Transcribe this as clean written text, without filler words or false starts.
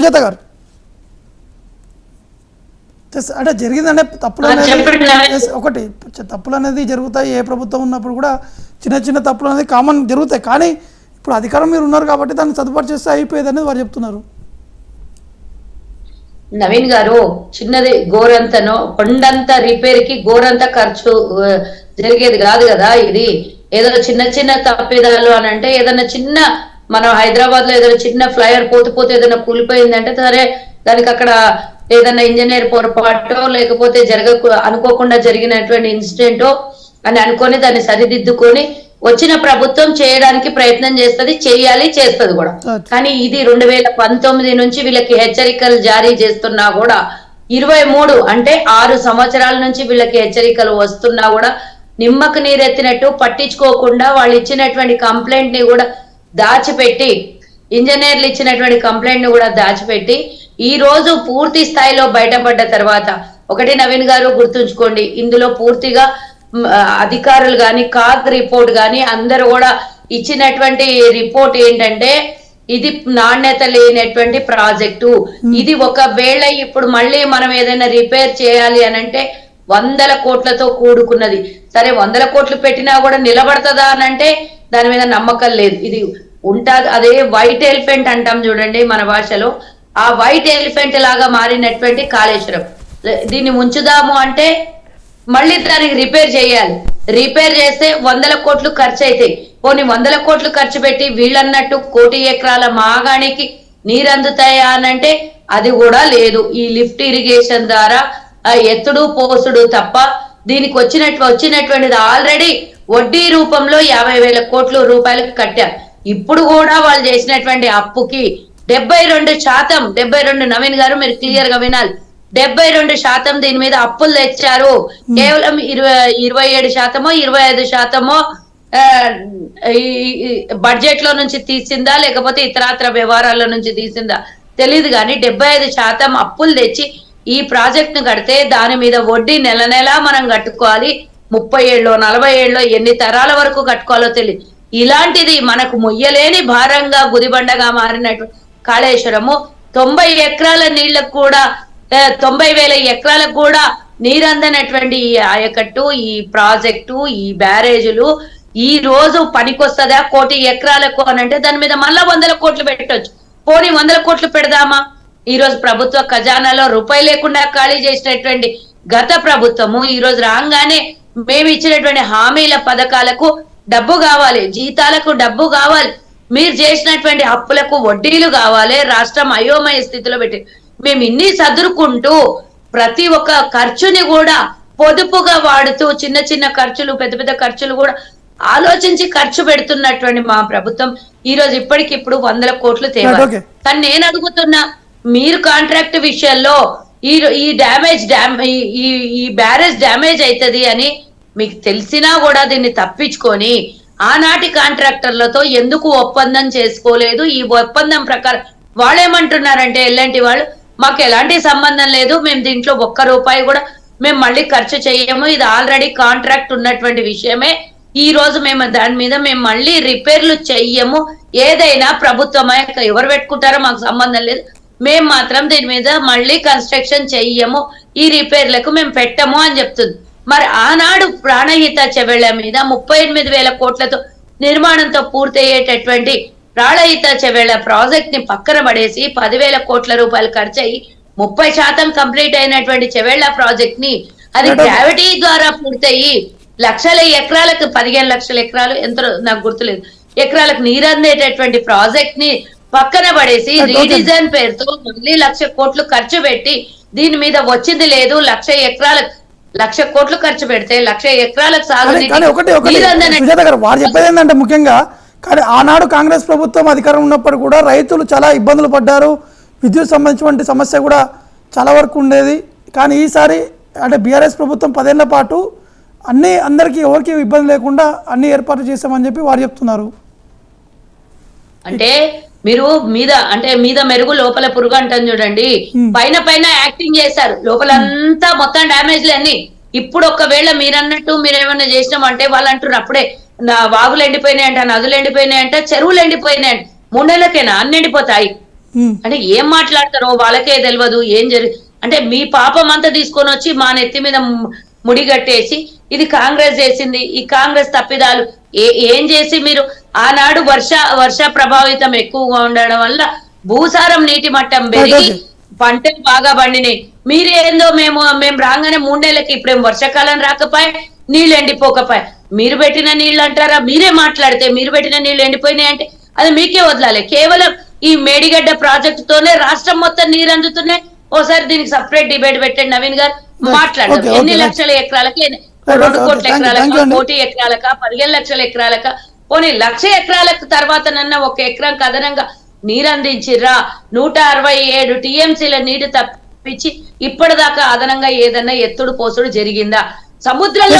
సుజాత గారు అంటే జరిగిందంటే తప్పులు అనేది ఒకటి తప్పులు అనేది జరుగుతాయి, ఏ ప్రభుత్వం ఉన్నప్పుడు కూడా చిన్న చిన్న తప్పులు అనేది కామన్ జరుగుతాయి. కానీ ఇప్పుడు అధికారం మీరు ఉన్నారు కాబట్టి దాన్ని సదుపాటు చేస్తే అయిపోయేది అనేది వారు చెప్తున్నారు. నవీన్ గారు, చిన్నది గోరంతనో కొండంత రిపేర్ కి గోరంత ఖర్చు జరిగేది కాదు కదా. ఇది ఏదైనా చిన్న చిన్న తప్పిదాలు అని అంటే ఏదైనా చిన్న మనం హైదరాబాద్ లో ఏదైనా చిన్న ఫ్లైఓవర్ పోతే ఏదైనా కూలిపోయిందంటే సరే దానికి అక్కడ ఏదైనా ఇంజనీర్ పొరపాటో లేకపోతే అనుకోకుండా జరిగినటువంటి ఇన్సిడెంటో అని అనుకొని దాన్ని సరిదిద్దుకొని వచ్చిన ప్రభుత్వం చేయడానికి ప్రయత్నం చేస్తుంది, చేస్తుంది కూడా. కానీ ఇది 2019 నుంచి వీళ్ళకి హెచ్చరికలు జారీ చేస్తున్నా కూడా 23 అంటే 6 సంవత్సరాల నుంచి వీళ్ళకి హెచ్చరికలు వస్తున్నా కూడా నిమ్మకు నీరెత్తినట్టు పట్టించుకోకుండా వాళ్ళు ఇచ్చినటువంటి కంప్లైంట్ ని కూడా దాచిపెట్టి, ఇంజనీర్లు ఇచ్చినటువంటి కంప్లైంట్ ని కూడా దాచిపెట్టి ఈ రోజు పూర్తి స్థాయిలో బయటపడ్డ తర్వాత ఒకటి నవీన్ గారు గుర్తుంచుకోండి, ఇందులో పూర్తిగా అధికారులు గాని కాగ్ రిపోర్ట్ గాని అందరూ కూడా ఇచ్చినటువంటి రిపోర్ట్ ఏంటంటే ఇది నాణ్యత లేనటువంటి ప్రాజెక్టు. ఇది ఒకవేళ ఇప్పుడు మళ్ళీ మనం ఏదైనా రిపేర్ చేయాలి అని అంటే 100 కోట్లతో కూడుకున్నది. సరే 100 కోట్లు పెట్టినా కూడా నిలబడుతుందా అని అంటే దాని మీద నమ్మకం లేదు. ఇది ఉంటుంది, అదే వైట్ ఎలిఫెంట్ అంటాం చూడండి మన భాషలో, ఆ వైట్ ఎలిఫెంట్ లాగా మారినటువంటి కాళేశ్వరం. దీన్ని ఉంచుదాము అంటే మళ్ళీ దానికి రిపేర్ చేయాలి, రిపేర్ చేస్తే 100 కోట్లు ఖర్చు అవుతాయి. పోనీ 100 కోట్లు ఖర్చు పెట్టి వీళ్ళన్నట్టు 1 కోటి ఎకరాల మాగాణికి నీరు అందుతాయా అనంటే అది కూడా లేదు. ఈ లిఫ్ట్ ఇరిగేషన్ ద్వారా ఎత్తుడు పోసుడు తప్ప దీనికి వచ్చినటువంటిది ఆల్రెడీ వడ్డీ రూపంలో 50,000 కోట్ల రూపాయలకి కట్టారు. ఇప్పుడు కూడా వాళ్ళు చేసినటువంటి అప్పుకి 72%, 72 నవీన్ గారు మీరు క్లియర్ గా వినాలి, 72% దీని మీద అప్పులు తెచ్చారు. కేవలం 27%, 25% బడ్జెట్ లో నుంచి తీసిందా లేకపోతే ఇతరత్ర వ్యవహారాల నుంచి తీసిందా తెలియదు. కానీ 75% అప్పులు తెచ్చి ఈ ప్రాజెక్ట్ ను కడితే దాని మీద వడ్డీ నెల నెలా మనం కట్టుకోవాలి. 30 ఏళ్ళలో 40 ఏళ్ళలో ఎన్ని తరాల వరకు కట్టుకోవాలో తెలియదు. ఇలాంటిది మనకు మొయ్యలేని భారంగా గుదిబండగా మారినట్టు కాళేశ్వరము 90 ఎకరాల నీళ్లకు కూడా 90,000 ఎకరాలకు కూడా నీరందనటువంటి ఈ ఆయకట్టు, ఈ ప్రాజెక్టు, ఈ బ్యారేజీలు ఈ రోజు పనికొస్తుందా 1 కోటి ఎకరాలకు అని అంటే దాని మీద మళ్ళా 100 కోట్లు పెట్టొచ్చు. పోనీ 100 కోట్లు పెడదామా? ఈ రోజు ప్రభుత్వ ఖజానాలో రూపాయి లేకుండా ఖాళీ చేసినటువంటి గత ప్రభుత్వము ఈ రోజు రాగానే మేము ఇచ్చినటువంటి హామీల పథకాలకు డబ్బు కావాలి, జీతాలకు డబ్బు కావాలి, మీరు చేసినటువంటి అప్పులకు వడ్డీలు కావాలి, రాష్ట్రం అయోమయ స్థితిలో పెట్టి మేము ఇన్ని సదురుకుంటూ ప్రతి ఒక్క ఖర్చుని కూడా పొదుపుగా వాడుతూ చిన్న చిన్న ఖర్చులు పెద్ద పెద్ద ఖర్చులు కూడా ఆలోచించి ఖర్చు పెడుతున్నటువంటి మా ప్రభుత్వం ఈ రోజు ఇప్పటికిప్పుడు 100 కోట్లు తేవాలి. కానీ నేను అడుగుతున్నా, మీరు కాంట్రాక్ట్ విషయంలో ఈ బ్యారేజ్ డ్యామేజ్ అవుతుంది అని మీకు తెలిసినా కూడా దీన్ని తప్పించుకొని ఆనాటి కాంట్రాక్టర్లతో ఎందుకు ఒప్పందం చేసుకోలేదు? ఈ ఒప్పందం ప్రకారం వాళ్ళేమంటున్నారంటే ఎల్ఎన్టీ వాళ్ళు మాకు ఎలాంటి సంబంధం లేదు, మేము దీంట్లో 1 రూపాయి కూడా మేము మళ్ళీ ఖర్చు చేయము, ఇది ఆల్రెడీ కాంట్రాక్ట్ ఉన్నటువంటి విషయమే, ఈ రోజు మేము దాని మీద మేము మళ్ళీ రిపేర్లు చెయ్యము, ఏదైనా ప్రభుత్వమే ఎవరు పెట్టుకుంటారో మాకు సంబంధం లేదు, మేము మాత్రం దీని మీద మళ్ళీ కన్స్ట్రక్షన్ చెయ్యము, ఈ రిపేర్లకు మేము పెట్టము అని చెప్తుంది. మరి ఆనాడు ప్రాణహిత చెవెళ్ల మీద 38,000 కోట్లతో నిర్మాణంతో పూర్తయ్యేటటువంటి ప్రాణహిత చెవెళ్ల ప్రాజెక్ట్ ని పక్కన పడేసి 10,000 కోట్ల రూపాయలు ఖర్చు అయ్యి 30% కంప్లీట్ అయినటువంటి చెవెళ్ల ప్రాజెక్ట్ ని అది గ్రావిటీ ద్వారా పూర్తయి లక్షల ఎకరాలకు 15 లక్షల ఎకరాలు ఎంతో నాకు గుర్తులేదు ఎకరాలకు నీరందేటటువంటి ప్రాజెక్ట్ ని పక్కన పడేసి రీడిజైన్ పేరుతో మళ్ళీ 1,00,000 కోట్లు ఖర్చు పెట్టి దీని మీద వచ్చింది లేదు. 1,00,000 కోట్లు ఖర్చు పెడితే 1,00,000 ఎకరాలకు సాగు వారు చెప్పేది ఏంటంటే ముఖ్యంగా, కానీ ఆనాడు కాంగ్రెస్ ప్రభుత్వం అధికారం ఉన్నప్పుడు కూడా రైతులు చాలా ఇబ్బందులు పడ్డారు, విద్యుత్ సంబంధించిన సమస్య కూడా చాలా వరకు ఉండేది. కానీ ఈసారి అంటే బీఆర్ఎస్ ప్రభుత్వం 10 ఏళ్ల పాటు అందరికీ ఎవరికి ఇబ్బంది లేకుండా అన్ని ఏర్పాట్లు చేస్తామని చెప్పి వారు చెప్తున్నారు. అంటే మీరు మీద మెరుగు లోపల పురుగు అంటాను చూడండి, పైన యాక్టింగ్ చేశారు, లోపలంతా మొత్తం డ్యామేజ్లు అన్ని. ఇప్పుడు ఒకవేళ మీరన్నట్టు మీరేమన్నా చేసినామంటే వాళ్ళు అంటారు అప్పుడే వాగులు ఎండిపోయినాయంట, నదులు ఎండిపోయినాయంట, చెరువులు ఎండిపోయినాయంట. 3 నెలలకేనా అన్ని ఎండిపోతాయి? అంటే ఏం మాట్లాడతారో వాళ్ళకే తెలియదు ఏం అంటే మీ పాపం అంతా తీసుకొని వచ్చి మా నెత్తి మీద ముడిగట్టేసి ఇది కాంగ్రెస్ చేసింది, ఈ కాంగ్రెస్ తప్పిదాలు ఏం చేసి మీరు ఆనాడు వర్ష ప్రభావితం ఎక్కువగా ఉండడం వల్ల భూసారం నీటి మట్టం పెరిగి పంటలు బాగా పండినాయి. మీరేందో మేము రాగానే 3 నెలలకి ఇప్పుడేం వర్షాకాలం రాకపోయా, నీళ్ళు ఎండిపోకపోయా, మీరు పెట్టిన నీళ్ళు అంటారా? మీరే మాట్లాడితే మీరు పెట్టిన నీళ్ళు ఎండిపోయినాయి అంటే అది మీకే వదలాలి. కేవలం ఈ మేడిగడ్డ ప్రాజెక్టు తోనే రాష్ట్రం మొత్తం నీరు అందుతున్నాయి. ఓసారి దీనికి సపరేట్ డిబేట్ పెట్టండి నవీన్ గారు, మాట్లాడతారు. ఎన్ని లక్షల ఎకరాలకి, 2 కోట్ల ఎకరాలక, 1 కోటి ఎకరాలక, 15 లక్షల ఎకరాలక, పోనీ 1,00,000 ఎకరాలకు తర్వాత నన్న 1 ఎకరం అదనంగా నీరు అందించిర్రా? 167 టీఎంసీల నీరు తప్పించి ఇప్పటిదాకా అదనంగా ఏదన్నా ఎత్తుడు పోసుడు జరిగిందా? సముద్రంలో